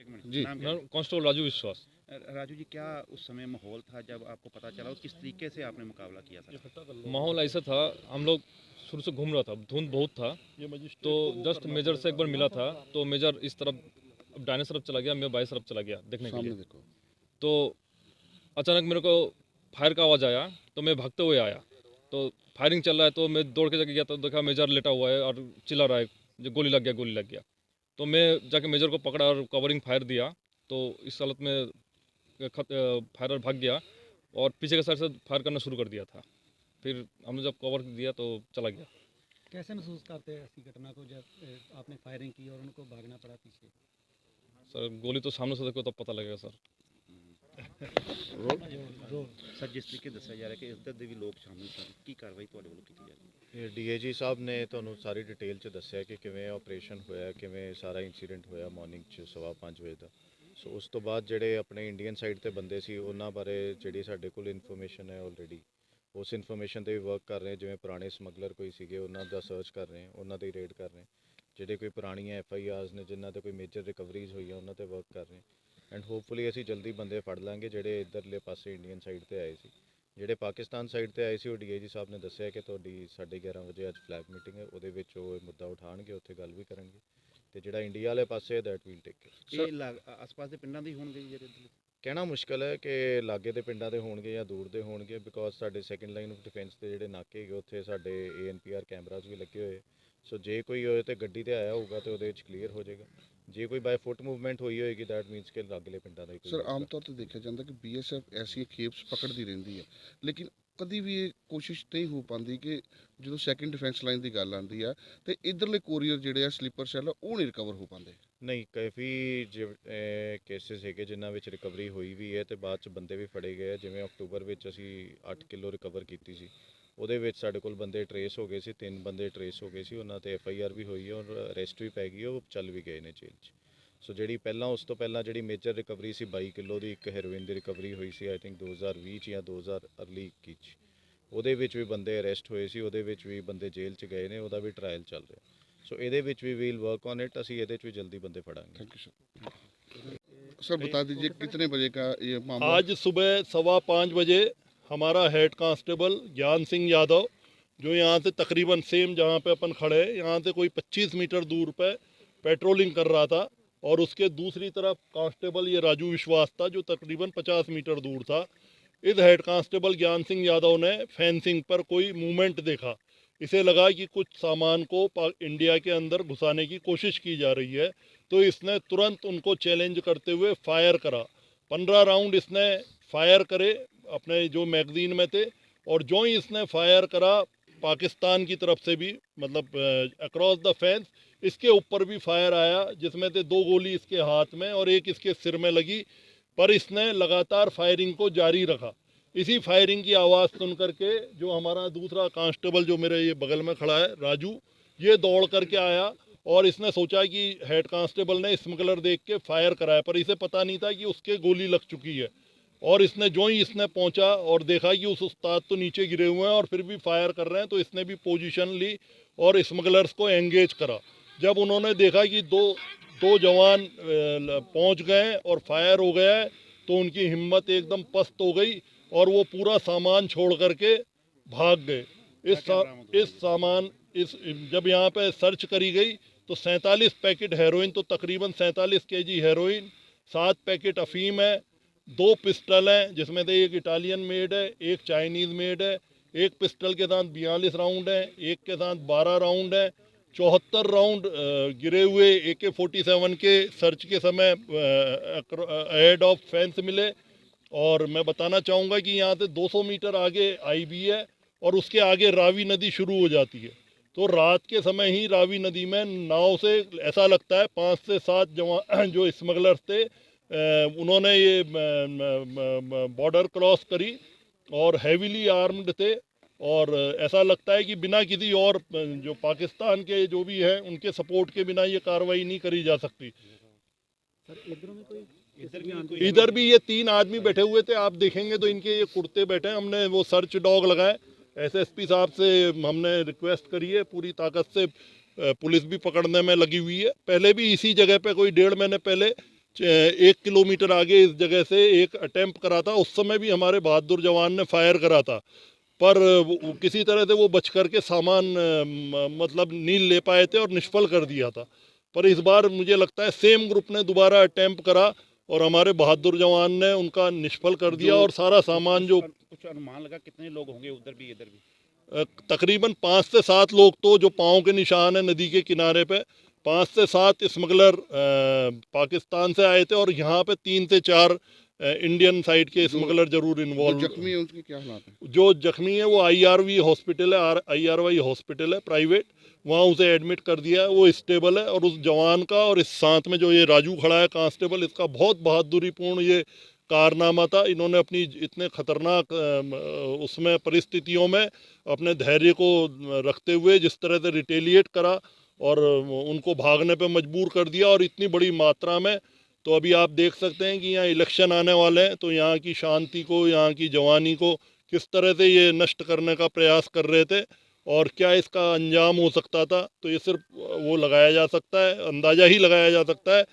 जी। नाम क्या है? कांस्टेबल राजू विश्वास। राजू जी, क्या उस समय माहौल था जब आपको पता चला और किस तरीके से आपने मुकाबला किया था? माहौल ऐसा था, हम लोग शुरू से घूम रहा था, धुंध बहुत था, तो जस्ट मेजर से एक बार मिला था, तो मेजर इस तरफ दाहिने तरफ चला गया, मैं बाएं तरफ चला गया देखने के सामने लिए। देखो। तो अचानक मेरे को फायर का आवाज़ आया, तो मैं भागते हुए आया, तो फायरिंग चल रहा है, तो मैं दौड़ के जाके गया, तो देखा मेजर लेटा हुआ है और चिल्ला रहा है, जो गोली लग गया, गोली लग गया। तो मैं जाके मेजर को पकड़ा और कवरिंग फायर दिया, तो इस हालत में फायरर भाग गया और पीछे के साइड से फायर करना शुरू कर दिया था। फिर हमने जब कवर दिया तो चला गया। कैसे महसूस करते हैं ऐसी घटना को जब आपने फायरिंग की और उनको भागना पड़ा पीछे? सर गोली तो सामने से देखो तब पता लगेगा सर। सर, जिस तरीके दसा जा रहा है कि इधर ਦੇ ਵੀ ਲੋਕ ਸ਼ਾਮਿਲ ਸਨ, ਕੀ ਕਾਰਵਾਈ ਤੁਹਾਡੇ ਵੱਲੋਂ ਕੀਤੀ ਜਾ ਰਹੀ ਹੈ? ਡੀਏਜੀ ਸਾਹਿਬ ਨੇ ਤੁਹਾਨੂੰ ਸਾਰੀ ਡਿਟੇਲ 'ਚ ਦੱਸਿਆ ਕਿ ਕਿਵੇਂ ਆਪਰੇਸ਼ਨ ਹੋਇਆ, ਕਿਵੇਂ ਸਾਰਾ ਇਨਸੀਡੈਂਟ ਹੋਇਆ ਮਾਰਨਿੰਗ 'ਚ 5:15 ਵਜੇ ਦਾ। ਸੋ ਉਸ ਤੋਂ ਬਾਅਦ ਜਿਹੜੇ ਆਪਣੇ ਇੰਡੀਅਨ ਸਾਈਡ ਤੇ ਬੰਦੇ ਸੀ ਉਹਨਾਂ ਬਾਰੇ ਜਿਹੜੀ ਸਾਡੇ ਕੋਲ ਇਨਫੋਰਮੇਸ਼ਨ ਹੈ ਆਲਰੇਡੀ, ਉਸ ਇਨਫੋਰਮੇਸ਼ਨ ਤੇ ਵੀ ਵਰਕ ਕਰ ਰਹੇ, ਜਿਵੇਂ ਪੁਰਾਣੇ ਸਮਗਲਰ ਕੋਈ ਸੀਗੇ ਉਹਨਾਂ ਦਾ ਸਰਚ ਕਰ ਰਹੇ, ਉਹਨਾਂ ਦੀ ਰੇਡ ਕਰ ਰਹੇ, ਜਿਹੜੇ ਕੋਈ ਪੁਰਾਣੀਆਂ FIRs ਨੇ ਜਿਨ੍ਹਾਂ ਤੇ ਕੋਈ ਮੇਜਰ ਰਿਕਵਰੀਜ਼ ਹੋਈਆਂ ਉਹਨਾਂ ਤੇ ਵਰਕ ਕਰ ਰਹੇ ਐਂਡ ਹੋਪਫੁਲੀ ਅਸੀਂ ਜਲਦੀ ਬੰਦੇ ਫੜ ਲਾਂਗੇ ਜਿਹੜੇ ਇੱਧਰਲੇ ਪਾਸੇ ਇੰਡੀਅਨ ਸਾਈਡ ਤੇ ਆਏ ਸੀ। ਜਿਹੜੇ ਪਾਕਿਸਤਾਨ ਸਾਈਡ ਤੇ ਆਏ ਸੀ ਉਹ DIG ਸਾਹਿਬ ਨੇ ਦੱਸਿਆ ਕਿ ਤੁਹਾਡੀ 11:30 ਵਜੇ ਅੱਜ ਫਲੈਗ ਮੀਟਿੰਗ ਹੈ, ਉਹਦੇ ਵਿੱਚ ਉਹ ਇਹ ਮੁੱਦਾ ਉਠਾਉਣਗੇ, ਉੱਥੇ ਗੱਲ ਵੀ ਕਰਨਗੇ। ਤੇ ਜਿਹੜਾ ਇੰਡੀਆ ਵਾਲੇ ਪਾਸੇ ਦੈਟ ਵੀਲ ਟੇਕ ਕੇਅਰ। ਇਹ ਆਸ-ਪਾਸ ਦੇ ਪਿੰਡਾਂ ਦੇ ਹੋਣਗੇ ਜਿਹੜੇ ਇੱਧਰ? ਕਹਿਣਾ ਮੁਸ਼ਕਲ ਹੈ ਕਿ ਲਾਗੇ ਦੇ ਪਿੰਡਾਂ ਦੇ ਹੋਣਗੇ ਜਾਂ ਦੂਰ ਦੇ ਹੋਣਗੇ, ਬਿਕੋਜ਼ ਸਾਡੇ ਸੈਕੰਡ ਲਾਈਨ ਆਫ ਡਿਫੈਂਸ ਦੇ ਜਿਹੜੇ ਨਾਕੇ ਹੈਗੇ ਉੱਥੇ ਸਾਡੇ ANPR ਕੈਮਰਾਜ਼ ਵੀ ਲੱਗੇ ਹੋਏ। ਸੋ ਜੇ ਕੋਈ ਹੋਏ ਤੇ ਗੱਡੀ ਤੇ ਆਇਆ ਹੋਊਗਾ ਤੇ ਉਹਦੇ ਵਿੱਚ ਕਲੀਅਰ ਹੋ ਜਾਏਗਾ। ਜੇ ਕੋਈ ਬਾਈ ਫੁੱਟ ਮੂਵਮੈਂਟ ਹੋਈ ਹੋਏਗੀ ਦੈਟ ਮੀਨਸ ਕਿ ਲਾਗਲੇ ਪਿੰਡਾਂ ਦਾ ਹੀ ਕੋਈ ਸਰ ਹੋਊਗਾ। ਆਮ ਤੌਰ ਤੇ ਦੇਖਿਆ ਜਾਂਦਾ ਕਿ BSF ਐਸੀਆਂ ਖੇਪਸ ਪਕੜਦੀ ਰਹਿੰਦੀ ਹੈ, ਲੇਕਿਨ ਕਦੀ ਵੀ ਇਹ ਕੋਸ਼ਿਸ਼ ਨਹੀਂ ਹੋ ਪਾਉਂਦੀ ਕਿ ਜਦੋਂ ਸੈਕੰਡ ਡਿਫੈਂਸ ਲਾਈਨ ਦੀ ਗੱਲ ਆਉਂਦੀ ਆ ਤੇ ਇਧਰਲੇ ਕੋਰੀਅਰ ਜਿਹੜੇ ਆ ਸਲੀਪਰ ਸੈੱਲ ਆ ਉਹ ਨਹੀਂ ਰਿਕਵਰ ਹੋ ਪਾਉਂਦੇ। ਨਹੀਂ, ਕਾਫੀ ਕੇਸਿਸ ਹੈਗੇ ਜਿਨ੍ਹਾਂ ਵਿੱਚ ਰਿਕਵਰੀ ਹੋਈ ਵੀ ਹੈ ਤੇ ਬਾਅਦ ਚ ਬੰਦੇ ਵੀ ਫੜੇ ਗਏ ਆ। ਜਿਵੇਂ ਅਕਤੂਬਰ ਵਿੱਚ ਅਸੀਂ 8 ਕਿਲੋ ਰਿਕਵਰ ਕੀਤੀ ਸੀ, ਉਹਦੇ ਵਿੱਚ ਸਾਡੇ ਕੋਲ ਬੰਦੇ ਟਰੇਸ ਹੋ ਗਏ ਸੀ, 3 ਬੰਦੇ ਟਰੇਸ ਹੋ ਗਏ ਸੀ, ਉਹਨਾਂ ਤੇ FIR ਵੀ ਹੋਈ ਹੈ ਔਰ ਅਰੈਸਟ ਵੀ ਪੈ ਗਈ, ਉਹ ਚੱਲ ਵੀ ਗਏ ਨੇ ਜੇਲ੍ਹ 'ਚ। ਸੋ ਜਿਹੜੀ ਪਹਿਲਾਂ ਉਸ ਤੋਂ ਪਹਿਲਾਂ ਜਿਹੜੀ ਮੇਜਰ ਰਿਕਵਰੀ ਸੀ 22 ਕਿਲੋ ਦੀ, ਇੱਕ ਹੈਰੋਇਨ ਦੀ ਰਿਕਵਰੀ ਹੋਈ ਸੀ ਆਈ ਥਿੰਕ 2020 'ਚ ਜਾਂ 2021 'ਚ, ਉਹਦੇ ਵਿੱਚ ਵੀ ਬੰਦੇ ਅਰੈਸਟ ਹੋਏ ਸੀ, ਉਹਦੇ ਵਿੱਚ ਵੀ ਬੰਦੇ ਜੇਲ੍ਹ 'ਚ ਗਏ ਨੇ, ਉਹਦਾ ਵੀ ਟਰਾਇਲ ਚੱਲ ਰਿਹਾ। ਸੋ ਇਹਦੇ ਵਿੱਚ ਵੀ ਵੀਲ वर्क ऑन इट, ਅਸੀਂ ਇਹਦੇ 'ਚ ਵੀ जल्दी बंदे फड़ाएंगे। थैंक यू सर बता दीजिए कितने बजे का ये मामला? आज सुबह 5:15 बजे हमारा हेड कांस्टेबल ज्ञान सिंह यादव, जो यहाँ से तकरीबन सेम जहाँ पे अपन खड़े हैं यहाँ से कोई 25 मीटर दूर पे पेट्रोलिंग कर रहा था, और उसके दूसरी तरफ कांस्टेबल ये राजू विश्वास था जो तकरीबन 50 मीटर दूर था। इस हेड कांस्टेबल ज्ञान सिंह यादव ने फेंसिंग पर कोई मूवमेंट देखा, इसे लगा कि कुछ सामान को इंडिया के अंदर घुसाने की कोशिश की जा रही है, तो इसने तुरंत उनको चैलेंज करते हुए फायर करा। 15 राउंड इसने फायर करे अपने जो मैगजीन में थे, और जो ही इसने फायर करा पाकिस्तान की तरफ से भी, मतलब अक्रॉस द फेंस इसके ऊपर भी फायर आया, जिसमें से 2 गोली इसके हाथ में और एक इसके सिर में लगी, पर इसने लगातार फायरिंग को जारी रखा। इसी फायरिंग की आवाज़ सुन करके जो हमारा दूसरा कांस्टेबल जो मेरे ये बगल में खड़ा है राजू, ये दौड़ करके आया और इसने सोचा कि हेड कांस्टेबल ने स्मगलर देख के फायर कराया, पर इसे पता नहीं था कि उसके गोली लग चुकी है। और इसने जो ही इसने पहुंचा और देखा कि उस उस्ताद तो नीचे गिरे हुए हैं और फिर भी फायर कर रहे हैं, तो इसने भी पोजीशन ली और स्मगलर्स को एंगेज करा। जब उन्होंने देखा कि दो जवान पहुंच गए और फायर हो गया है, तो उनकी हिम्मत एकदम पस्त हो गई और वो पूरा सामान छोड़ करके भाग गए। जब यहाँ पे सर्च करी गई तो 47 पैकेट हेरोइन, तो तकरीबन 47 kg हेरोइन, 7 पैकेट अफीम है, 2 पिस्टल हैं जिसमें से एक इटालियन मेड है, एक चाइनीज़ मेड है, एक पिस्टल के साथ 42 राउंड है, एक के साथ 12 राउंड है, 74 राउंड गिरे हुए AK-47 के सर्च के समय हेड ऑफ फेंस मिले। और मैं बताना चाहूँगा कि यहाँ से 200 मीटर आगे IB है और उसके आगे रावी नदी शुरू हो जाती है। तो रात के समय ही रावी नदी में नाव से ऐसा लगता है 5 से 7 जो स्मगलर्स थे उन्होंने ये बॉर्डर क्रॉस करी और हैवीली आर्म्ड थे, और ऐसा लगता है कि बिना किसी और जो पाकिस्तान के जो भी हैं उनके सपोर्ट के बिना ये कार्रवाई नहीं करी जा सकती। इधर भी ये 3 आदमी बैठे हुए थे, आप देखेंगे तो इनके ये कुर्ते बैठे हैं। हमने वो सर्च डॉग लगाए, SSP साहब से हमने रिक्वेस्ट करी है, पूरी ताकत से पुलिस भी पकड़ने में लगी हुई है। पहले भी इसी जगह पे कोई 1.5 महीने पहले 1 किलोमीटर आगे इस जगह से एक अटेम्प्ट करा था। उस समय भी हमारे बहादुर जवान ने फायर करा था, पर किसी तरह से वो बच करके सामान मतलब नहीं ले पाए थे और निष्फल कर दिया था। पर इस बार मुझे लगता है सेम ग्रुप ने दोबारा अटेम्प्ट करा और हमारे बहादुर जवान ने उनका निष्फल कर दिया और सारा सामान जो कुछ अनुमान लगा कितने लोग होंगे उधर भी इधर भी? तकरीबन 5 से 7 लोग तो जो पाँव के निशान है नदी के किनारे पे, 5 से 7 स्मगलर पाकिस्तान से आए थे और यहाँ पे 3 से 4 इंडियन साइड के स्मगलर जरूर जो इन्वॉल्व। जख्मी है उनके क्या हालात हैं? जो जख्मी है वो IRV हॉस्पिटल है, IRY हॉस्पिटल है प्राइवेट, वहाँ उसे एडमिट कर दिया है, वो स्टेबल है। और उस जवान का और इस साथ में जो ये राजू खड़ा है कांस्टेबल, इसका बहुत बहादुरीपूर्ण ये कारनामा था। इन्होंने अपनी इतने खतरनाक उसमें परिस्थितियों में अपने धैर्य को रखते हुए जिस तरह से रिटेलिएट करा और उनको भागने पे मजबूर कर दिया, और इतनी बड़ी मात्रा में। तो अभी आप देख सकते हैं कि यहाँ इलेक्शन आने वाले हैं, तो यहाँ की शांति को, यहाँ की जवानी को किस तरह से ये नष्ट करने का प्रयास कर रहे थे और क्या इसका अंजाम हो सकता था। तो ये सिर्फ वो लगाया जा सकता है, अंदाज़ा ही लगाया जा सकता है।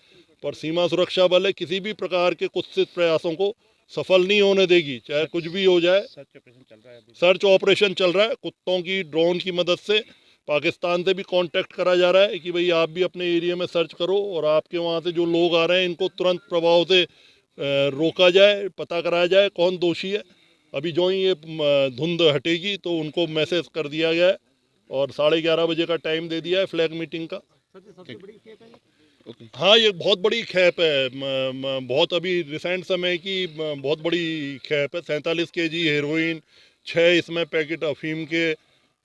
पर सीमा सुरक्षा बल है किसी भी प्रकार के कुत्सित प्रयासों को सफल नहीं होने देगी, चाहे कुछ भी हो जाए। सर्च ऑपरेशन चल रहा है अभी? सर्च ऑपरेशन चल रहा है, कुत्तों की ड्रोन की मदद से। पाकिस्तान से भी कांटेक्ट करा जा रहा है कि भाई आप भी अपने एरिया में सर्च करो और आपके वहाँ से जो लोग आ रहे हैं इनको तुरंत प्रभाव से रोका जाए, पता कराया जाए कौन दोषी है। अभी जो ही ये धुंध हटेगी तो उनको मैसेज कर दिया गया है और 11:30 बजे का टाइम दे दिया है फ्लैग मीटिंग का। सबसे बड़ी खेप है ये? ओके। हाँ, ये बहुत बड़ी खेप है, बहुत अभी रिसेंट समय की बहुत बड़ी खेप है। 47 kg हेरोइन, 6 इसमें पैकेट अफीम के,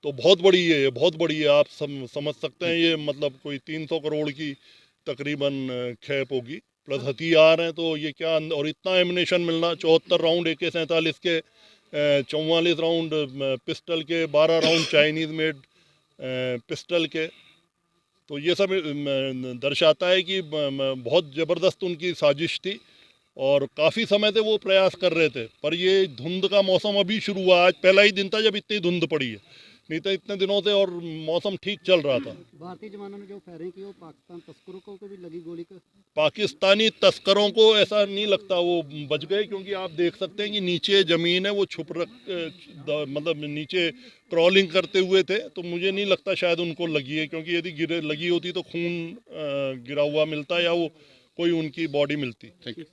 तो बहुत बड़ी है, ये बहुत बड़ी है। आप समझ सकते हैं ये मतलब कोई 300 करोड़ की तकरीबन खेप होगी, प्लस हथियार हैं। तो ये क्या, और इतना एमिनेशन मिलना, 74 राउंड AK-47 के, 44 राउंड पिस्टल के, 12 राउंड चाइनीज़ मेड पिस्टल के। तो ये सब दर्शाता है कि बहुत ज़बरदस्त उनकी साजिश थी और काफ़ी समय से वो प्रयास कर रहे थे। पर ये धुंध का मौसम अभी शुरू हुआ, आज पहला ही दिन था जब इतनी धुंध पड़ी है, नहीं तो इतने दिनों से और मौसम ठीक चल रहा था। भारतीय जवानों ने जो फायरिंग की वो पाकिस्तान तस्करों को भी लगी गोली का? पाकिस्तानी तस्करों को ऐसा नहीं लगता वो बच गए, क्योंकि आप देख सकते हैं कि नीचे ज़मीन है, वो छुप मतलब नीचे क्रॉलिंग करते हुए थे। तो मुझे नहीं लगता शायद उनको लगी है, क्योंकि यदि लगी होती तो खून गिरा हुआ मिलता या वो कोई उनकी बॉडी मिलती। Thank you.